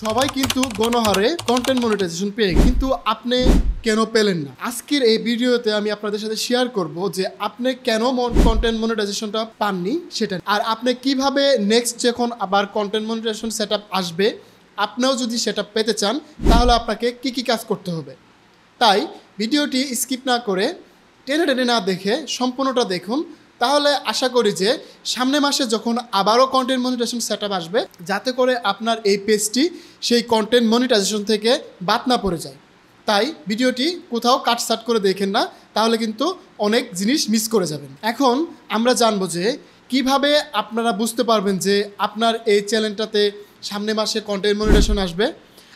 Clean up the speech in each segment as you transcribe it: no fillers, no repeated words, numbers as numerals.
সবাই কিন্তু গণহারে কন্টেন্ট মনিটাইজেশন পেয়ে, কিন্তু আপনি কেন পেলেন না? আজকের এই ভিডিওতে আমি আপনাদের সাথে শেয়ার করব যে আপনি কেন কন্টেন্ট মনিটাইজেশনটা পাননি সেটা, আর আপনি কিভাবে নেক্সট যখন আবার কন্টেন্ট মনিটাইজেশন সেটআপ আসবে আপনিও যদি সেটা পেতে চান তাহলে আপনাকে কি কি কাজ করতে হবে। তাই ভিডিওটি স্কিপ না করে টেনে টেনে না দেখে সম্পূর্ণটা দেখুন, তাহলে আশা করি যে সামনে মাসে যখন আবারও কন্টেন্ট মনিটাইজেশন সেটআপ আসবে যাতে করে আপনার এই পেজটি সেই কন্টেন্ট মনিটাইজেশন থেকে বাদ না পড়ে যায়। তাই ভিডিওটি কোথাও কাটসাট করে দেখেন না, তাহলে কিন্তু অনেক জিনিস মিস করে যাবেন। এখন আমরা জানবো যে কিভাবে আপনারা বুঝতে পারবেন যে আপনার এই চ্যানেলটাতে সামনে মাসে কন্টেন্ট মনিটাইজেশন আসবে।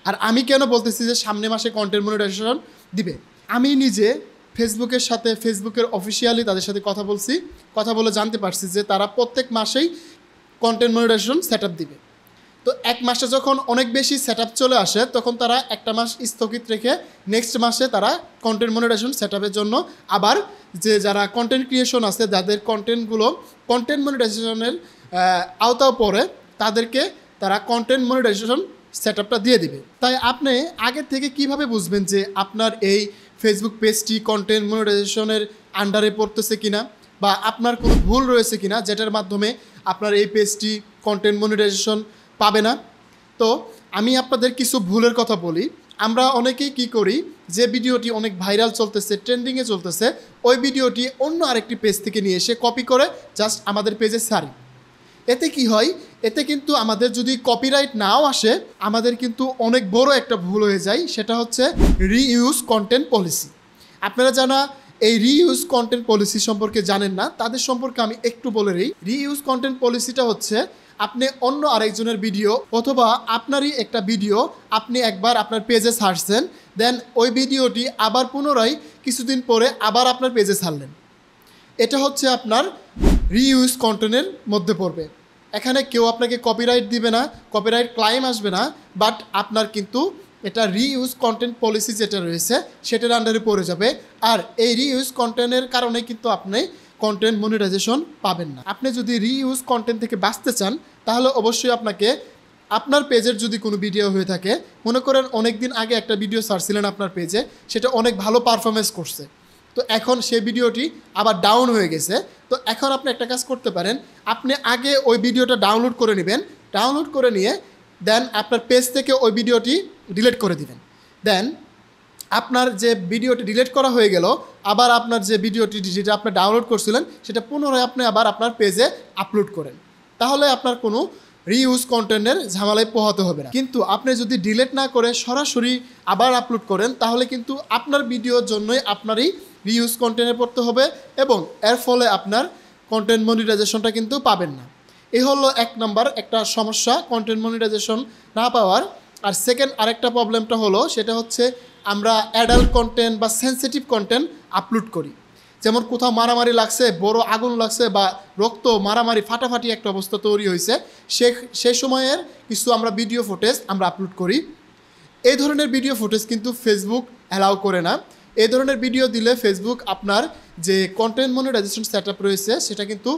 আর আমি কেন বলতেছি যে সামনে মাসে কন্টেন্ট মনিটাইজেশন দিবে, আমি নিজে ফেসবুকের অফিসিয়ালি তাদের সাথে কথা বলে জানতে পারছি যে তারা প্রত্যেক মাসেই কন্টেন্ট মনিটাইজেশন সেটআপ দিবে। তো এক মাসে যখন অনেক বেশি সেটআপ চলে আসে তখন তারা একটা মাস স্থগিত রেখে নেক্সট মাসে তারা কন্টেন্ট মনিটাইজেশন সেটআপের জন্য আবার যারা কন্টেন্ট ক্রিয়েশন আছে যাদের কন্টেন্টগুলো কন্টেন্ট মনিটাইজেশনের আওতাও পড়ে তাদেরকে তারা কন্টেন্ট মনিটাইজেশন সেটআপটা দিয়ে দিবে। তাই আপনি আগে থেকে কিভাবে বুঝবেন যে আপনার এই ফেসবুক পেজটি কন্টেন্ট মনিটাইজেশনের আন্ডারে পড়তেছে কিনা বা আপনার কোনো ভুল রয়েছে কিনা যেটার মাধ্যমে আপনার এই পেজটি কন্টেন্ট মনিটাইজেশন পাবে না। তো আমি আপনাদের কিছু ভুলের কথা বলি। আমরা অনেকেই কি করি, যে ভিডিওটি অনেক ভাইরাল চলতেছে, ট্রেন্ডিংয়ে চলতেছে, ওই ভিডিওটি অন্য আরেকটি পেজ থেকে নিয়ে এসে কপি করে জাস্ট আমাদের পেজে ছাড়ি। এতে কি হয়, এতে কিন্তু আমাদের যদি কপিরাইট নাও আসে আমাদের কিন্তু অনেক বড় একটা ভুল হয়ে যায়, সেটা হচ্ছে রিইউজ কন্টেন্ট পলিসি। আপনারা যারা এই রিইউজ কন্টেন্ট পলিসি সম্পর্কে জানেন না তাদের সম্পর্কে আমি একটু বলে দিই। রিইউজ কন্টেন্ট পলিসিটা হচ্ছে আপনি অন্য আরেকজনের ভিডিও অথবা আপনারই একটা ভিডিও আপনি একবার আপনার পেজে ছাড়ছেন, দেন ওই ভিডিওটি আবার পুনরায় কিছুদিন পরে আবার আপনার পেজে ছাড়লেন। এটা হচ্ছে আপনার রিইউজ কন্টেন্টের মধ্যে পড়বে। এখানে কেউ আপনাকে কপিরাইট দিবে না, কপিরাইট ক্লাইম আসবে না, বাট আপনার কিন্তু এটা রিইউজ কন্টেন্ট পলিসি যেটা রয়েছে সেটার আন্ডারে পড়ে যাবে। আর এই রিইউজ কন্টেন্টের কারণে কিন্তু আপনি কন্টেন্ট মনিটাইজেশন পাবেন না। আপনি যদি রিইউজ কন্টেন্ট থেকে বাঁচতে চান তাহলে অবশ্যই আপনাকে আপনার পেজের যদি কোনো ভিডিও হয়ে থাকে, মনে করেন অনেক দিন আগে একটা ভিডিও ছাড়ছিলেন আপনার পেজে, সেটা অনেক ভালো পারফরমেন্স করছে, তো এখন সেই ভিডিওটি আবার ডাউন হয়ে গেছে। তো এখন আপনি একটা কাজ করতে পারেন, আপনি আগে ওই ভিডিওটা ডাউনলোড করে নেবেন, ডাউনলোড করে নিয়ে দেন আপনার পেজ থেকে ওই ভিডিওটি ডিলিট করে দিবেন। দেন আপনার যে ভিডিওটি ডিলিট করা হয়ে গেল আবার আপনার যে ভিডিওটি যেটা আপনি ডাউনলোড করছিলেন সেটা পুনরায় আপনি আবার আপনার পেজে আপলোড করেন, তাহলে আপনার কোনো রিইউজ কন্টেন্টের ঝামেলায় পোহাতে হবে না। কিন্তু আপনি যদি ডিলিট না করে সরাসরি আবার আপলোড করেন তাহলে কিন্তু আপনার ভিডিওর জন্যই আপনারই রিইউজ কন্টেন্টে পড়তে হবে এবং এর ফলে আপনার কন্টেন্ট মনিটাইজেশনটা কিন্তু পাবেন না। এই হলো এক নাম্বার একটা সমস্যা কন্টেন্ট মনিটাইজেশন না পাওয়ার। আর সেকেন্ড আরেকটা প্রবলেমটা হলো সেটা হচ্ছে আমরা অ্যাডাল্ট কন্টেন্ট বা সেন্সিটিভ কন্টেন্ট আপলোড করি, যেমন কোথাও মারামারি লাগছে, বড় আগুন লাগছে বা রক্ত মারামারি ফাটাফাটি একটা অবস্থা তৈরি হয়েছে, সেই সময়ের কিছু আমরা ভিডিও ফুটেজ আমরা আপলোড করি। এই ধরনের ভিডিও ফুটেজ কিন্তু ফেসবুক অ্যালাউ করে না। এই ধরনের ভিডিও দিলে ফেসবুক আপনার যে কন্টেন্ট মনিটাইজেশন সেটআপ রয়েছে সেটা কিন্তু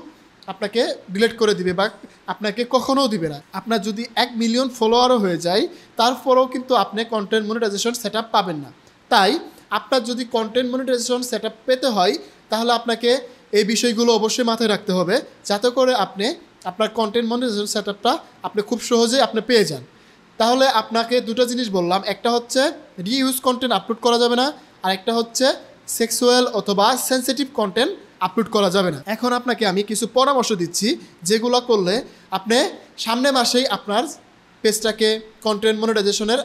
আপনাকে ডিলিট করে দিবে বা আপনাকে কখনোও দিবে না। আপনার যদি 1 মিলিয়ন ফলোয়ারও হয়ে যায় তারপরেও কিন্তু আপনি কন্টেন্ট মনিটাইজেশন সেটআপ পাবেন না। তাই আপনার যদি কন্টেন্ট মনিটাইজেশন সেটআপ পেতে হয় তাহলে আপনাকে এই বিষয়গুলো অবশ্যই মাথায় রাখতে হবে যাতে করে আপনি আপনার কন্টেন্ট মনিটাইজেশন সেটআপটা আপনি খুব সহজেই আপনি পেয়ে যান। তাহলে আপনাকে দুটো জিনিস বললাম, একটা হচ্ছে রিইউজ কন্টেন্ট আপলোড করা যাবে না, আর একটা হচ্ছে সেক্সুয়াল অথবা সেন্সিটিভ কন্টেন্ট আপলোড করা যাবে না। এখন আপনাকে আমি কিছু পরামর্শ দিচ্ছি যেগুলো করলে আপনি সামনে মাসেই আপনার পেজটাকে কন্টেন্ট মনিটাইজেশনের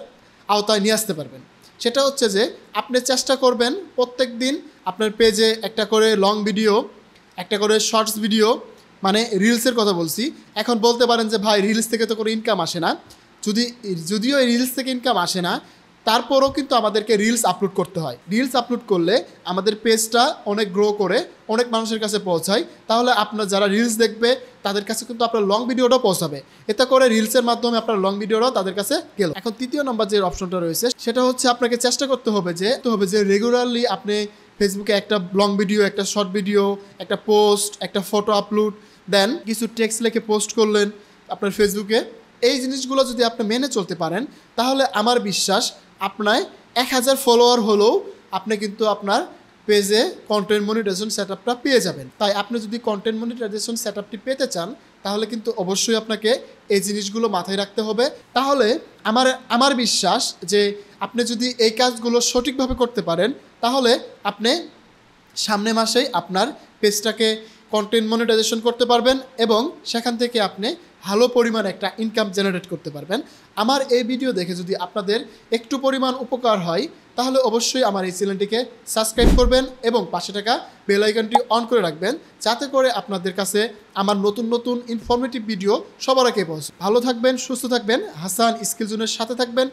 আওতায় নিয়ে আসতে পারবেন। সেটা হচ্ছে যে আপনি চেষ্টা করবেন প্রত্যেক দিন আপনার পেজে একটা করে লং ভিডিও, একটা করে শর্টস ভিডিও, মানে রিলসের কথা বলছি। এখন বলতে পারেন যে ভাই রিলস থেকে তো কোনো ইনকাম আসে না, যদিও এই রিলস থেকে ইনকাম আসে না তারপরও কিন্তু আমাদেরকে রিলস আপলোড করতে হয়। রিলস আপলোড করলে আমাদের পেজটা অনেক গ্রো করে অনেক মানুষের কাছে পৌঁছায়, তাহলে আপনার যারা রিলস দেখবে তাদের কাছে কিন্তু আপনার লং ভিডিওটাও পৌঁছাবে, এতে করে রিলসের মাধ্যমে আপনার লং ভিডিওটাও তাদের কাছে গেল। এখন তৃতীয় নম্বর যে অপশনটা রয়েছে সেটা হচ্ছে আপনাকে চেষ্টা করতে হবে যে রেগুলারলি আপনি ফেসবুকে একটা লং ভিডিও, একটা শর্ট ভিডিও, একটা পোস্ট, একটা ফটো আপলোড, দেন কিছু টেক্সট লিখে পোস্ট করলেন আপনার ফেসবুকে, এই জিনিসগুলো যদি আপনি মেনে চলতে পারেন তাহলে আমার বিশ্বাস আপনার 1000 ফলোয়ার হলেও আপনি কিন্তু আপনার পেজে কন্টেন্ট মনিটাইজেশন সেটআপটা পেয়ে যাবেন। তাই আপনি যদি কন্টেন্ট মনিটাইজেশন সেটআপটি পেতে চান তাহলে কিন্তু অবশ্যই আপনাকে এই জিনিসগুলো মাথায় রাখতে হবে। তাহলে আমার বিশ্বাস যে আপনি যদি এই কাজগুলো সঠিকভাবে করতে পারেন তাহলে আপনি সামনে মাসেই আপনার পেজটাকে কন্টেন্ট মনিটাইজেশন করতে পারবেন এবং সেখান থেকে আপনি ভালো পরিমাণ একটা ইনকাম জেনারেট করতে পারবেন। আমার এই ভিডিও দেখে যদি আপনাদের একটু পরিমাণ উপকার হয় তাহলে অবশ্যই আমার এই চ্যানেলটিকে সাবস্ক্রাইব করবেন এবং পাশে থাকা বেল আইকনটি অন করে রাখবেন, যাতে করে আপনাদের কাছে আমার নতুন নতুন ইনফরমেটিভ ভিডিও সবার আগে পৌঁছে। ভালো থাকবেন, সুস্থ থাকবেন, হাসান স্কিল জোনের সাথে থাকবেন।